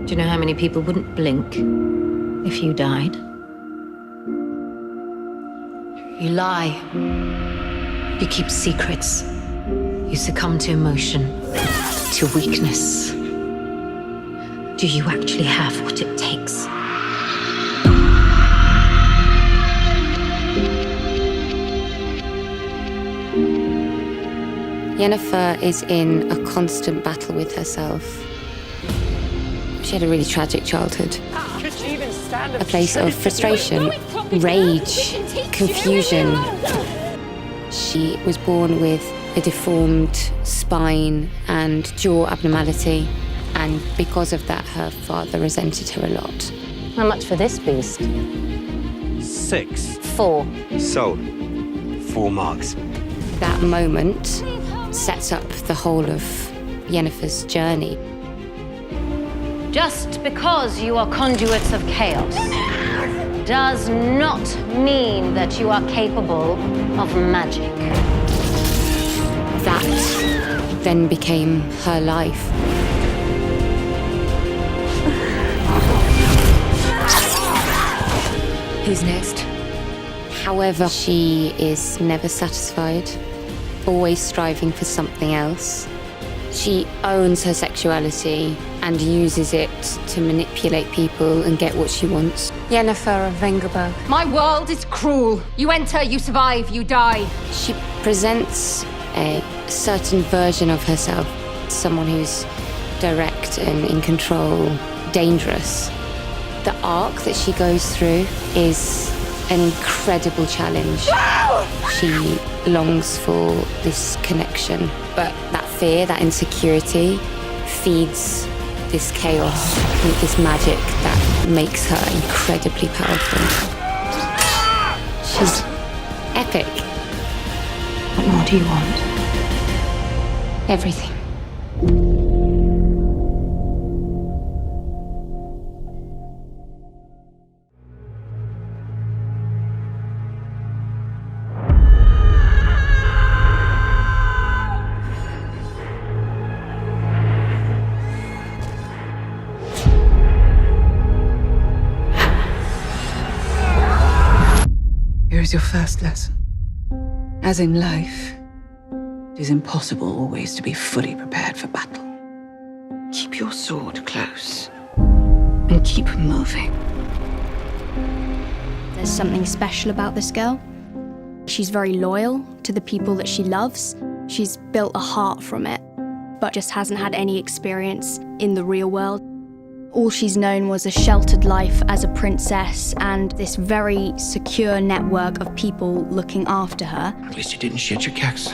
Do you know how many people wouldn't blink if you died? You lie. You keep secrets. You succumb to emotion, to weakness. Do you actually have what it takes? Yennefer is in a constant battle with herself. She had a really tragic childhood. A place of frustration, rage, confusion. She was born with a deformed spine and jaw abnormality, and because of that, her father resented her a lot. How much for this beast? 6. 4. Sold. 4 marks. That moment sets up the whole of Yennefer's journey. Just because you are conduits of chaos does not mean that you are capable of magic. That then became her life. Who's next? However, she is never satisfied, always striving for something else. She owns her sexuality and uses it to manipulate people and get what she wants. Yennefer of Vengerberg. My world is cruel. You enter, you survive, you die. She presents a certain version of herself, someone who's direct and in control, dangerous. The arc that she goes through is an incredible challenge. No! She longs for this connection, but that fear, that insecurity, feeds this chaos with this magic that makes her incredibly powerful. She's epic. What more do you want? Everything. Here is your first lesson. As in life, it is impossible always to be fully prepared for battle. Keep your sword close and keep moving. There's something special about this girl. She's very loyal to the people that she loves. She's built a heart from it, but just hasn't had any experience in the real world. All she's known was a sheltered life as a princess and this very secure network of people looking after her. At least you didn't shit your keks.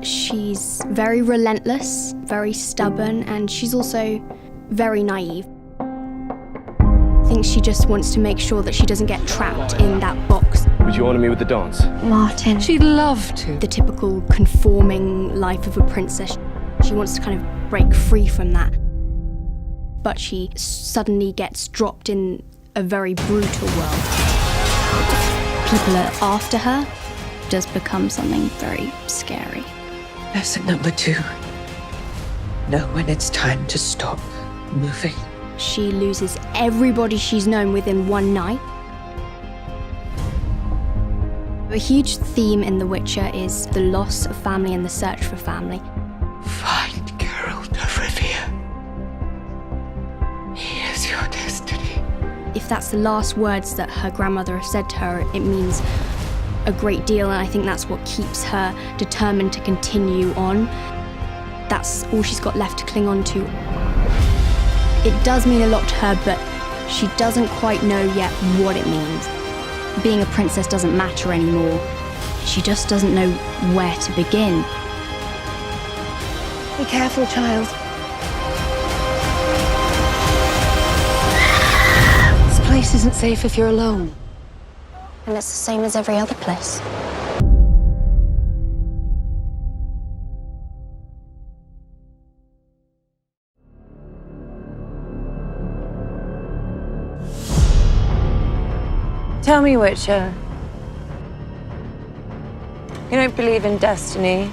She's very relentless, very stubborn, and she's also very naive. I think she just wants to make sure that she doesn't get trapped in that box. Would you honor me with the dance? Martin. She'd love to. The typical conforming life of a princess. She wants to kind of break free from that. But she suddenly gets dropped in a very brutal world. People are after her. It does become something very scary. Lesson number 2. Know when it's time to stop moving. She loses everybody she's known within one night. A huge theme in The Witcher is the loss of family and the search for family. Find Geralt de Rívia. He is your destiny. If that's the last words that her grandmother has said to her, it means a great deal, and I think that's what keeps her determined to continue on. That's all she's got left to cling on to. It does mean a lot to her, but she doesn't quite know yet what it means. Being a princess doesn't matter anymore. She just doesn't know where to begin. Be careful, child. This place isn't safe if you're alone. And it's the same as every other place. Tell me, Witcher. You don't believe in destiny?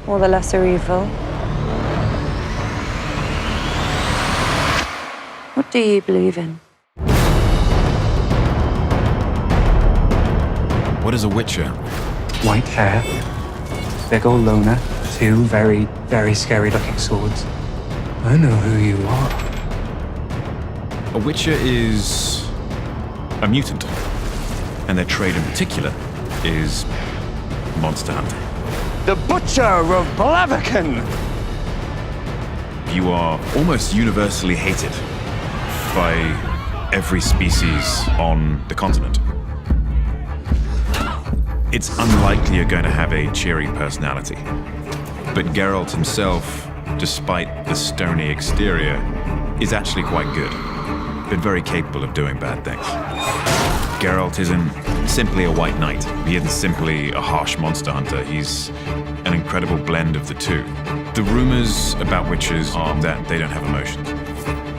Or the lesser evil? What do you believe in? What is a witcher? White hair, big old loner, two very, very scary looking swords. I know who you are. A witcher is a mutant, and their trade in particular is monster hunting. The Butcher of Blaviken! You are almost universally hated by every species on the continent. It's unlikely you're going to have a cheery personality. But Geralt himself, despite the stony exterior, is actually quite good, but very capable of doing bad things. Geralt isn't simply a white knight. He isn't simply a harsh monster hunter. He's an incredible blend of the two. The rumors about witches are that they don't have emotions.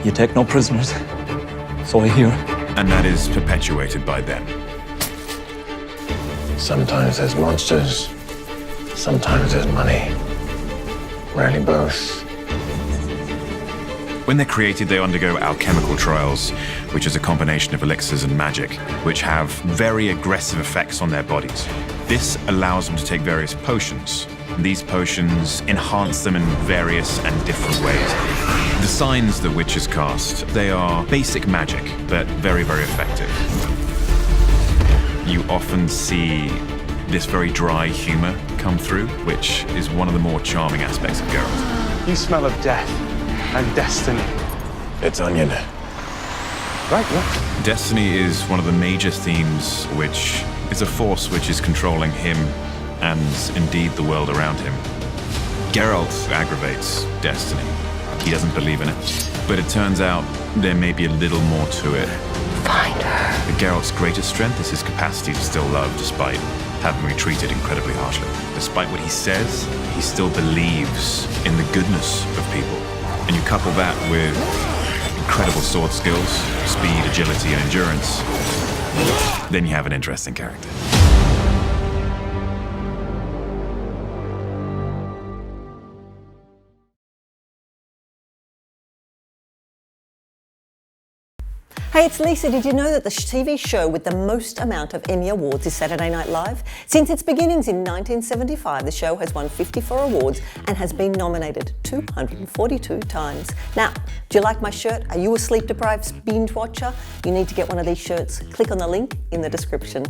You take no prisoners, so I hear. And that is perpetuated by them. Sometimes there's monsters, sometimes there's money. Rarely both. When they're created, they undergo alchemical trials, which is a combination of elixirs and magic, which have very aggressive effects on their bodies. This allows them to take various potions. These potions enhance them in various and different ways. The signs that witches cast, they are basic magic, but very, very effective. You often see this very dry humor come through, which is one of the more charming aspects of Geralt. You smell of death and destiny. It's onion. Right, yeah. Destiny is one of the major themes, which is a force which is controlling him and indeed the world around him. Geralt aggravates destiny. He doesn't believe in it. But it turns out there may be a little more to it. Find her. Geralt's greatest strength is his capacity to still love despite having been treated incredibly harshly. Despite what he says, he still believes in the goodness of people. And you couple that with incredible sword skills, speed, agility, and endurance, then you have an interesting character. Hey, it's Lisa. Did you know that the TV show with the most amount of Emmy Awards is Saturday Night Live? Since its beginnings in 1975, the show has won 54 awards and has been nominated 242 times. Now, do you like my shirt? Are you a sleep-deprived binge watcher? You need to get one of these shirts. Click on the link in the description.